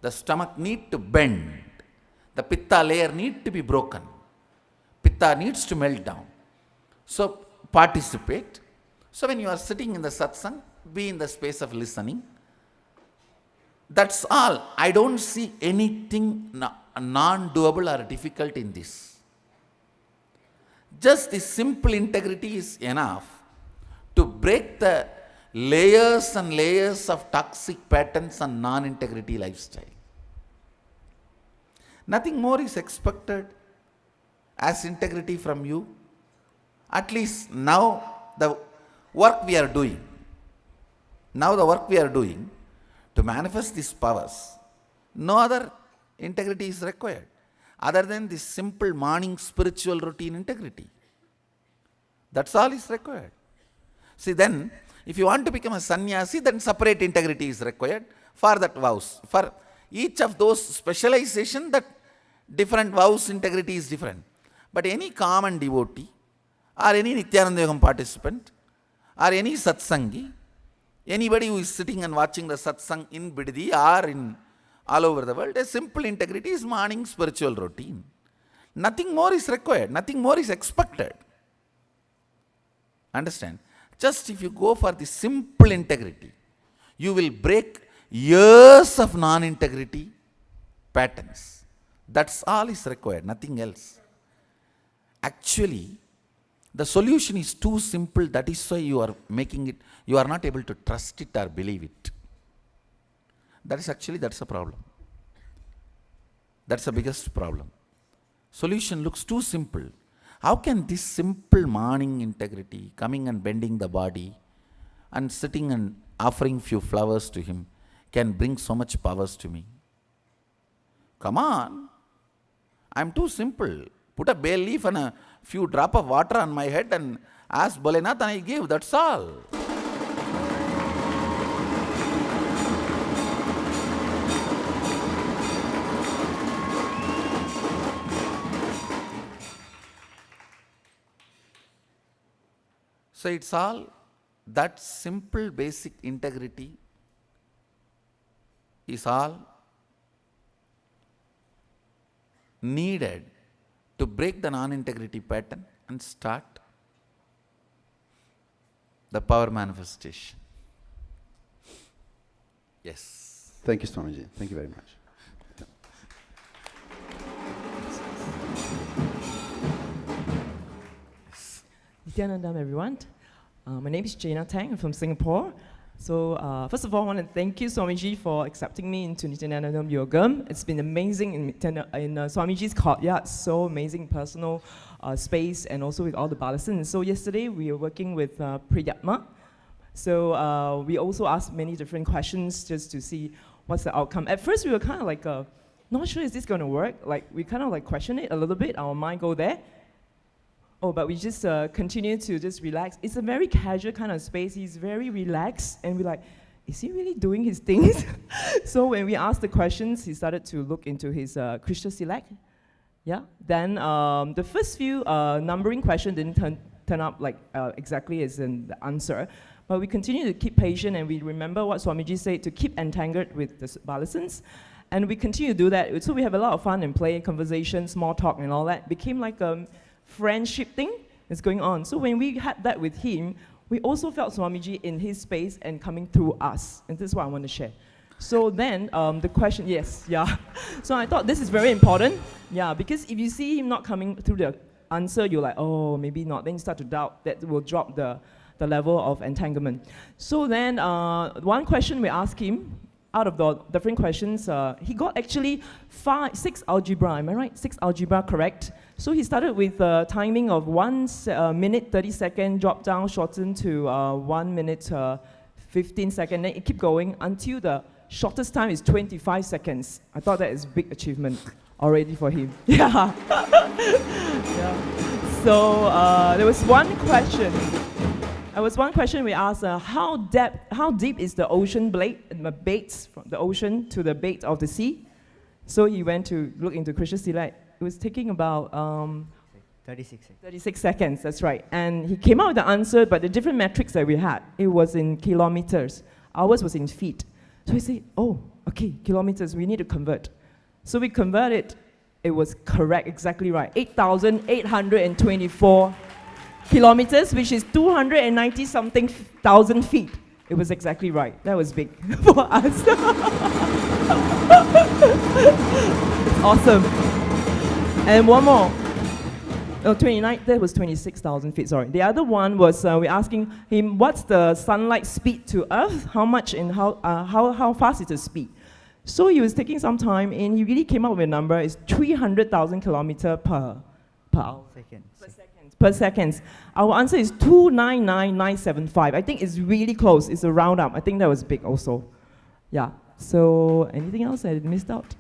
The stomach need to bend. The pitta layer need to be broken. Pitta needs to melt down. So participate. So when you are sitting in the satsang, be in the space of listening. That's all. I don't see anything non-doable or difficult in this. Just this simple integrity is enough to break the layers and layers of toxic patterns and non-integrity lifestyle. Nothing more is expected as integrity from you. At least now the work we are doing, to manifest these powers, no other integrity is required other than this simple morning spiritual routine integrity. That's all is required. See, then if you want to become a sannyasi, then separate integrity is required for that vows. For each of those specialization, that different vows integrity is different. But any common devotee or any Nithyananda Yogam participant or any satsangi, anybody who is sitting and watching the satsang in Biddi or in all over the world, a simple integrity is morning spiritual routine. Nothing more is required, nothing more is expected. Understand? Just if you go for the simple integrity, you will break years of non-integrity patterns. That's all is required, nothing else. Actually, the solution is too simple. That is why you are making it, you are not able to trust it or believe it. That's a problem. That's the biggest problem. Solution looks too simple. How can this simple morning integrity, coming and bending the body and sitting and offering few flowers to him, can bring so much powers to me? Come on. I'm too simple. Put a bay leaf and a few drop of water on my head and ask Bholenath and I give. That's all. So it's all that simple basic integrity is all needed to break the non-integrity pattern and start the power manifestation. Yes. Thank you, Swamiji. Thank you very much. Nithyanandam, everyone. My name is Jaina Tang. I'm from Singapore. So first of all, I want to thank you, Swamiji, for accepting me into Nithyananda Yogam. It's been amazing in Swamiji's courtyard, so amazing personal space, and also with all the Balasants. So yesterday we were working with Priyatma. So we also asked many different questions just to see what's the outcome. At first we were kind of like, not sure is this going to work? Like we kind of like question it a little bit, our mind go there. Oh, but we just continue to just relax. It's a very casual kind of space. He's very relaxed, and we're like, is he really doing his things? So when we asked the questions, he started to look into his Krishna select. Yeah. Then the first few numbering questions didn't turn up like exactly as in the answer, but we continue to keep patient, and we remember what Swamiji said to keep entangled with the Balasants, and we continue to do that. So we have a lot of fun and play, conversation, small talk, and all that. Became like a friendship thing is going on. So when we had that with him, we also felt Swamiji in his space and coming through us. And this is what I want to share. So then the question, yes, yeah. So I thought this is very important. Yeah, because if you see him not coming through the answer, you're like, oh, maybe not. Then you start to doubt. That will drop the level of entanglement. So then one question we asked him, out of the different questions, he got actually 6 algebra, am I right? 6 algebra correct. So he started with a timing of 1 minute 30 seconds, dropped down, shortened to 1 minute 15 seconds, then it keep going until the shortest time is 25 seconds. I thought that is a big achievement already for him. Yeah. Yeah. So there was one question. There was one question we asked, how deep is the ocean beds from the ocean to the bed of the sea? So he went to look into Krishna Select. It was taking about 36 seconds. 36 seconds, that's right. And he came out with the answer, but the different metrics that we had, it was in kilometers. Ours was in feet. So we said, oh, okay, kilometers, we need to convert. So we converted, it was correct, exactly right. 8,824 kilometers, which is 290-something thousand feet. It was exactly right. That was big for us. Awesome. And one more. No, 29, that was 26,000 feet, sorry. The other one was we're asking him, what's the sunlight speed to Earth? How much and how fast is the speed? So he was taking some time, and he really came up with a number. It's 300,000 kilometers per hour. Per second. Our answer is 299,975. I think it's really close. It's a round up. I think that was big also. Yeah. So anything else I missed out?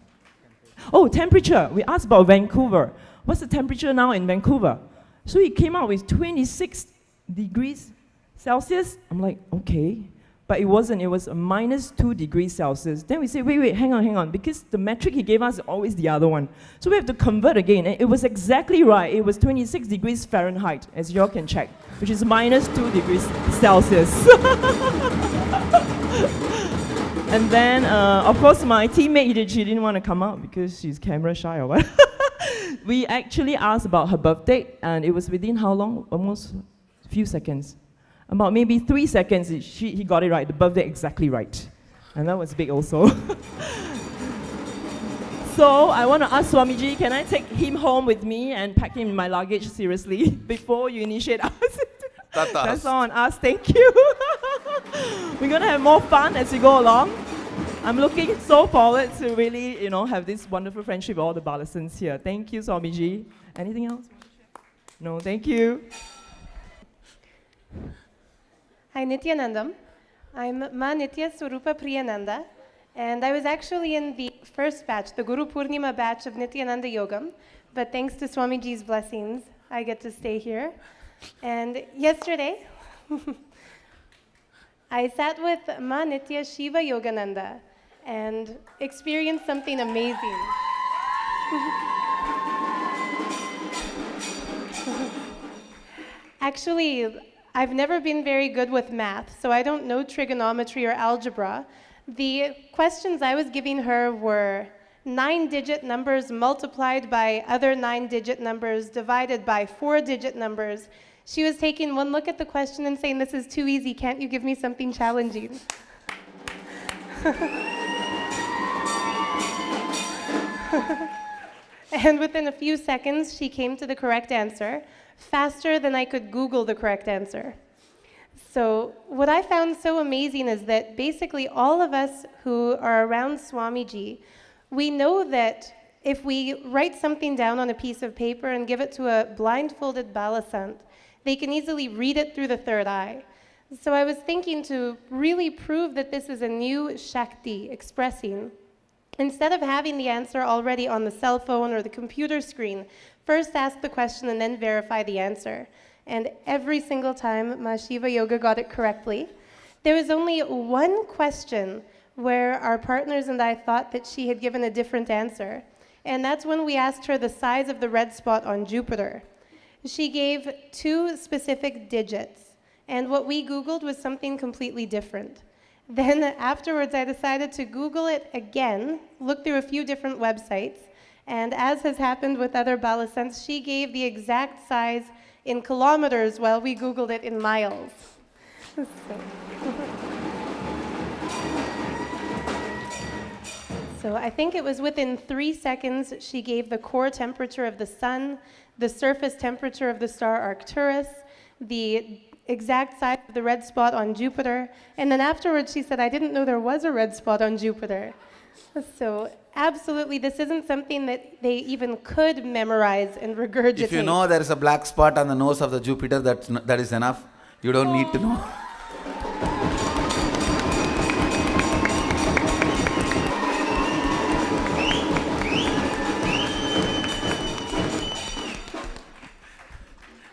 Oh, temperature. We asked about Vancouver. What's the temperature now in Vancouver? So he came out with 26 degrees Celsius. I'm like, okay. But it wasn't. It was a -2 degrees Celsius. Then we say, wait, hang on. Because the metric he gave us is always the other one. So we have to convert again. And it was exactly right. It was 26 degrees Fahrenheit, as you all can check, which is -2 degrees Celsius. And then, of course, my teammate, she didn't want to come out because she's camera shy or what. We actually asked about her birth date, and it was within how long? Almost a few seconds. About maybe 3 seconds, he got it right, the birthday exactly right. And that was big also. So I want to ask Swamiji, can I take him home with me and pack him in my luggage seriously before you initiate us? That's all on us, thank you. We're going to have more fun as we go along. I'm looking so forward to really, have this wonderful friendship with all the Balasants here. Thank you, Swamiji. Anything else? No, thank you. Hi, Nithyanandam. I'm Ma Nitya Swarupa Priyananda, and I was actually in the first batch, the Guru Purnima batch of Nithyananda Yogam, but thanks to Swamiji's blessings, I get to stay here. And yesterday, I sat with Ma Nitya Shiva Yogananda and experienced something amazing. Actually, I've never been very good with math, so I don't know trigonometry or algebra. The questions I was giving her were 9-digit numbers multiplied by other 9-digit numbers divided by 4-digit numbers. She was taking one look at the question and saying, "This is too easy, can't you give me something challenging?" And within a few seconds, she came to the correct answer, faster than I could Google the correct answer. So what I found so amazing is that basically all of us who are around Swamiji, we know that if we write something down on a piece of paper and give it to a blindfolded Balasant, they can easily read it through the third eye. So I was thinking to really prove that this is a new Shakti expressing. Instead of having the answer already on the cell phone or the computer screen, first ask the question and then verify the answer. And every single time Ma Shiva Yoga got it correctly. There was only one question where our partners and I thought that she had given a different answer. And that's when we asked her the size of the red spot on Jupiter. She gave 2 specific digits. And what we Googled was something completely different. Then afterwards, I decided to Google it again, look through a few different websites, and as has happened with other Balasants, she gave the exact size in kilometers while we Googled it in miles. So I think it was within 3 seconds she gave the core temperature of the sun, the surface temperature of the star Arcturus, the exact size of the red spot on Jupiter, and then afterwards she said, "I didn't know there was a red spot on Jupiter." So absolutely, this isn't something that they even could memorize and regurgitate. If you know there is a black spot on the nose of the Jupiter, that is enough. You don't need to know.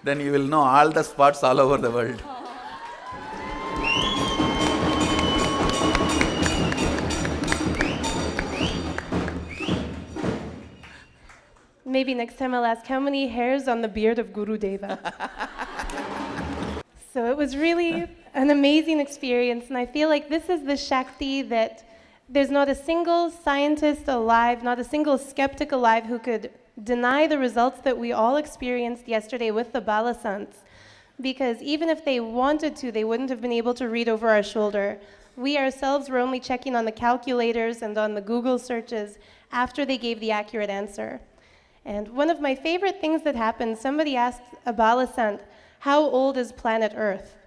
Then you will know all the spots all over the world. Maybe next time I'll ask how many hairs on the beard of Guru Deva. So it was really an amazing experience, and I feel like this is the Shakti that there's not a single scientist alive, not a single skeptic alive who could deny the results that we all experienced yesterday with the Balasants. Because even if they wanted to, they wouldn't have been able to read over our shoulder. We ourselves were only checking on the calculators and on the Google searches after they gave the accurate answer. And one of my favorite things that happened, somebody asked a Balasant, "How old is planet Earth?"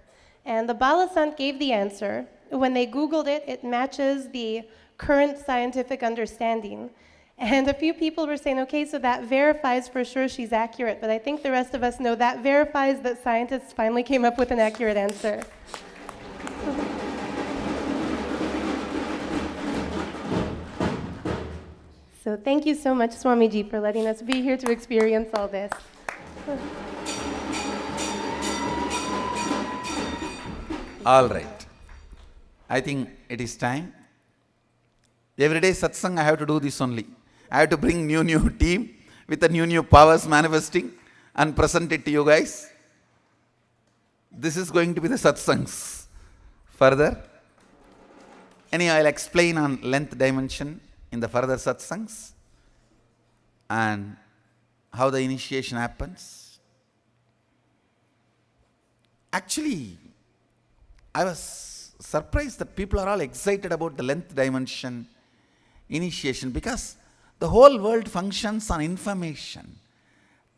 And the Balasant gave the answer. When they Googled it, it matches the current scientific understanding. And a few people were saying, okay, so that verifies for sure she's accurate, but I think the rest of us know that verifies that scientists finally came up with an accurate answer. So thank you so much, Swamiji, for letting us be here to experience all this. All right. I think it is time. Every day satsang, I have to do this only. I have to bring new team with the new powers manifesting and present it to you guys. This is going to be the satsangs. Further, anyhow, I'll explain on length dimension in the further satsangs and how the initiation happens. Actually, I was surprised that people are all excited about the length dimension initiation because the whole world functions on information.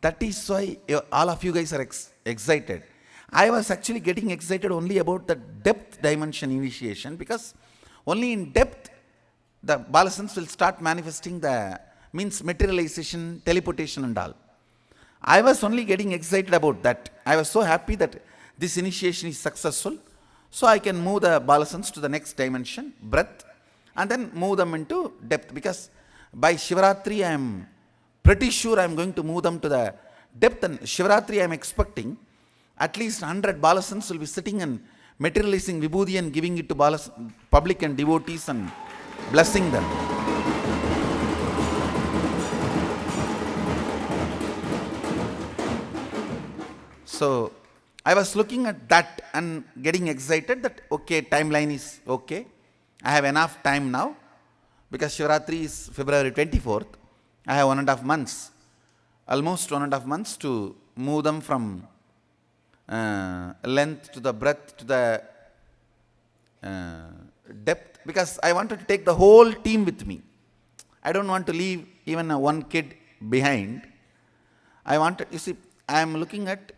That is why all of you guys are excited. I was actually getting excited only about the depth dimension initiation because only in depth the Balasants will start manifesting the means materialization, teleportation and all. I was only getting excited about that. I was so happy that this initiation is successful. So I can move the Balasants to the next dimension, breath, and then move them into depth. Because by Shivaratri, I am pretty sure I am going to move them to the depth. And Shivaratri, I am expecting at least 100 Balasants will be sitting and materializing Vibhuti and giving it to public and devotees and blessing them. So I was looking at that and getting excited that okay, timeline is okay. I have enough time now because Shivaratri is February 24th. I have 1.5 months, almost 1.5 months to move them from length to the breadth to the depth, because I wanted to take the whole team with me. I don't want to leave even one kid behind. I wanted, you see, I am looking at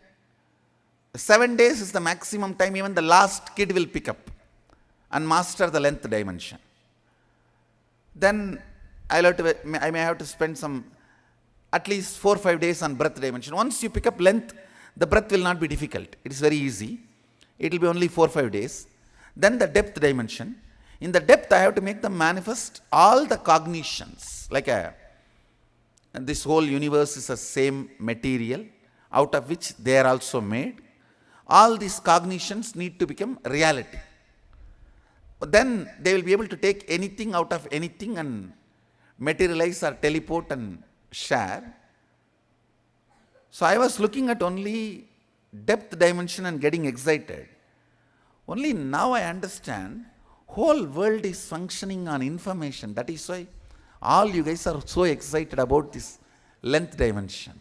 7 days is the maximum time even the last kid will pick up and master the length dimension. Then I may have to spend some at least 4 or 5 days on breath dimension. Once you pick up length, the breath will not be difficult. It is very easy. It will be only 4 or 5 days. Then the depth dimension. In the depth, I have to make them manifest all the cognitions. Like this whole universe is the same material out of which they are also made. All these cognitions need to become reality. But then they will be able to take anything out of anything and materialize or teleport and share. So I was looking at only depth dimension and getting excited. Only now I understand whole world is functioning on information. That is why all you guys are so excited about this length dimension.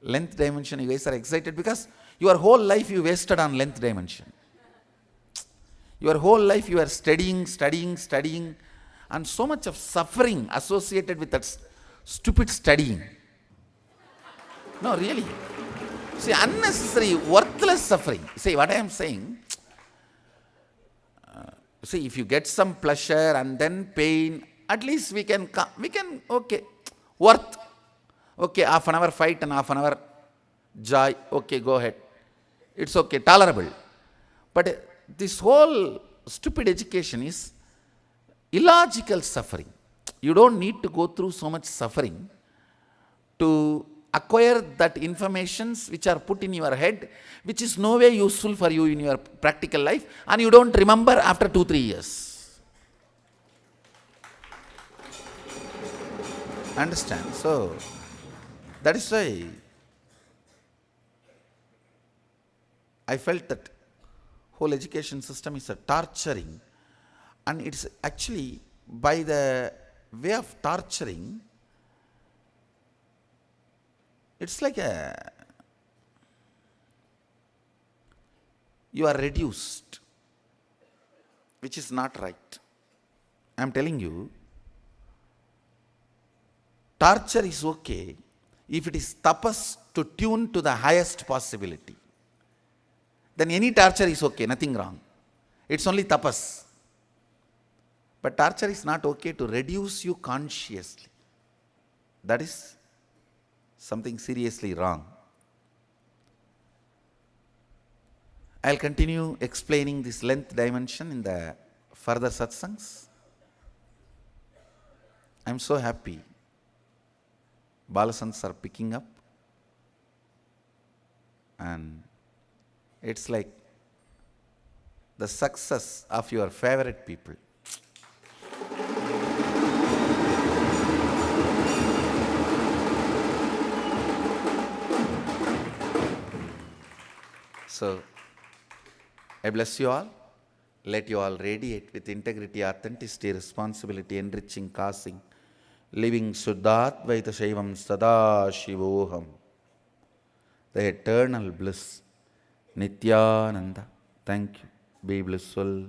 Length dimension, you guys are excited because your whole life you wasted on length dimension. Your whole life you are studying, and so much of suffering associated with that stupid studying. No, really. See, unnecessary, worthless suffering. See, what I am saying, see, if you get some pleasure and then pain, at least we can, okay, worth. Okay, half an hour fight and half an hour joy. Okay, go ahead. It's okay, tolerable. But this whole stupid education is illogical suffering. You don't need to go through so much suffering to acquire that informations which are put in your head, which is no way useful for you in your practical life, and you don't remember after 2-3 years. Understand? So that is why I felt that whole education system is a torturing, and it's actually by the way of torturing, it's like you are reduced, which is not right. I am telling you, torture is okay if it is tapas to tune to the highest possibility. Then any torture is okay, nothing wrong. It's only tapas. But torture is not okay to reduce you consciously. That is something seriously wrong. I'll continue explaining this length dimension in the further satsangs. I'm so happy. Balasants are picking up, and it's like the success of your favorite people. So, I bless you all. Let you all radiate with integrity, authenticity, responsibility, enriching, causing, living Shuddhadvaita Shaivam Sadashivoham. The eternal bliss, Nithyananda. Thank you. Be blissful.